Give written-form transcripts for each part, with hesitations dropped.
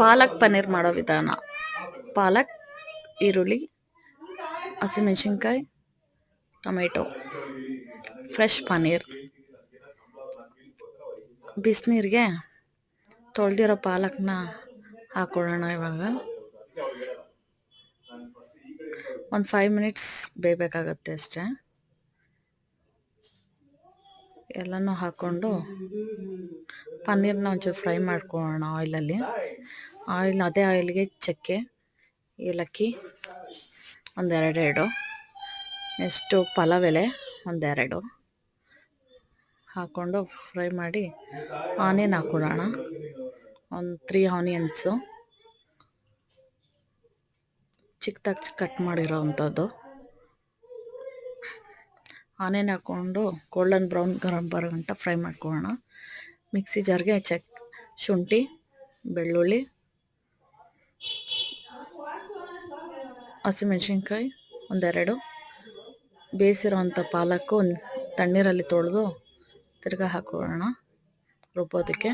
ಪಾಲಕ್ ಪನ್ನೀರ್ ಮಾಡೋ ವಿಧಾನ. ಪಾಲಕ್, ಈರುಳ್ಳಿ, ಹಸಿಮೆಣಸಿನ್ಕಾಯಿ, ಟೊಮೆಟೊ, ಫ್ರೆಶ್ ಪನ್ನೀರ್. ಬಿಸಿನೀರಿಗೆ ತೊಳೆದಿರೋ ಪಾಲಕ್ನ ಹಾಕೊಳ್ಳೋಣ. ಇವಾಗ ಒಂದು 5 ಮಿನಿಟ್ಸ್ ಬೇಯಬೇಕಾಗತ್ತೆ ಅಷ್ಟೇ. ಎಲ್ಲನೂ ಹಾಕ್ಕೊಂಡು ಪನ್ನೀರ್ನ ಒಂಚೂರು ಫ್ರೈ ಮಾಡ್ಕೊಳ್ಳೋಣ ಆಯಿಲಲ್ಲಿ. ಅದೇ ಆಯಿಲ್ಗೆ ಚಕ್ಕೆ, ಏಲಕ್ಕಿ ಒಂದೆರಡು, ಎಷ್ಟು ಪಲಾವ್ ಎಲೆ ಒಂದೆರಡು ಹಾಕ್ಕೊಂಡು ಫ್ರೈ ಮಾಡಿ ಆನಿಯನ್ ಹಾಕ್ಕೊಳ್ಳೋಣ. ಒಂದು 3 ಆನಿಯನ್ಸು ಚಿಕ್ಕದಾಗಿ ಕಟ್ ಮಾಡಿರೋ ಅಂಥದ್ದು. ಆನಿಯನ್ ಹಾಕ್ಕೊಂಡು ಗೋಲ್ಡನ್ ಬ್ರೌನ್ ಬರೋ ಗಂಟ ಫ್ರೈ ಮಾಡ್ಕೊಳ್ಳೋಣ. ಮಿಕ್ಸಿ ಜಾರ್ಗೆ ಶುಂಠಿ, ಬೆಳ್ಳುಳ್ಳಿ, ಹಸಿಮೆಣಸಿನ್ಕಾಯಿ ಒಂದೆರಡು, ಬೇಯಿಸಿರೋ ಅಂಥ ಪಾಲಕ್ಕು ತಣ್ಣೀರಲ್ಲಿ ತೊಳೆದು ತಿರ್ಗಾ ಹಾಕೊಳ್ಳೋಣ ರುಬ್ಬೋದಕ್ಕೆ.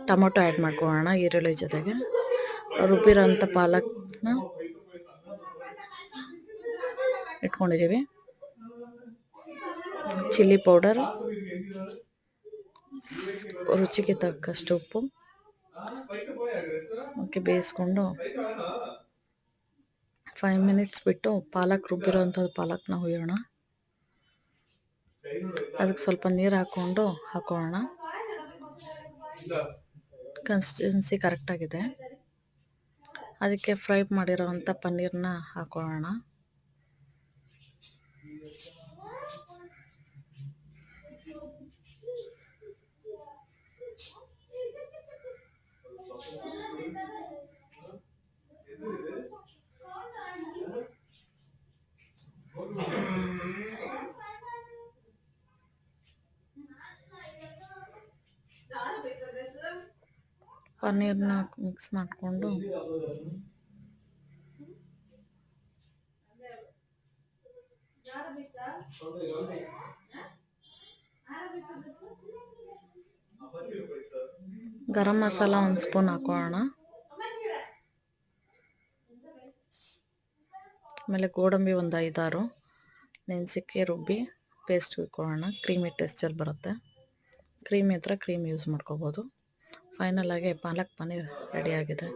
ಟೊಮೊಟೊ ಆ್ಯಡ್ ಮಾಡ್ಕೊಳ್ಳೋಣ ಈರುಳ್ಳಿ ಜೊತೆಗೆ. ರುಬ್ಬಿರೋ ಅಂಥ ಪಾಲಕ್ನ ಇಟ್ಕೊಂಡಿದ್ದೀವಿ. ಚಿಲ್ಲಿ ಪೌಡರ್, ರುಚಿಗೆ ತಕ್ಕಷ್ಟು ಉಪ್ಪು ಓಕೆ ಬೇಯಿಸ್ಕೊಂಡು 5 ಮಿನಿಟ್ಸ್ ಬಿಟ್ಟು ರುಬ್ಬಿರೋ ಅಂಥದ್ದು ಪಾಲಕ್ನ ಹುಯ್ಯೋಣ. ಅದಕ್ಕೆ ಸ್ವಲ್ಪ ನೀರು ಹಾಕೊಳ್ಳೋಣ. ಕನ್ಸಿಸ್ಟೆನ್ಸಿ ಕರೆಕ್ಟಾಗಿದೆ. ಅದಕ್ಕೆ ಫ್ರೈ ಮಾಡಿರೋ ಅಂಥ ಪನ್ನೀರ್ನ ಹಾಕೊಳ್ಳೋಣ. ಪನ್ನೀರ್ನ ಮಿಕ್ಸ್ ಮಾಡಿಕೊಂಡು ಗರಂ ಮಸಾಲ 1 ಸ್ಪೂನ್ ಹಾಕೋಣ. ಆಮೇಲೆ ಗೋಡಂಬಿ ಒಂದು 5-6 ನೆನೆಸಿಕ್ಕೆ ರುಬ್ಬಿ ಪೇಸ್ಟ್ ಇಟ್ಕೊಳ್ಳೋಣ. ಕ್ರೀಮಿ ಟೆಕ್ಸ್ಚರ್ ಬರುತ್ತೆ. ಕ್ರೀಮ್ ಇದ್ದರೆ ಕ್ರೀಮ್ ಯೂಸ್ ಮಾಡ್ಕೋಬೋದು. ಫೈನಲ್ ಆಗಿ ಪಾಲಕ್ ಪನ್ನೀರ್ ರೆಡಿಯಾಗಿದೆ.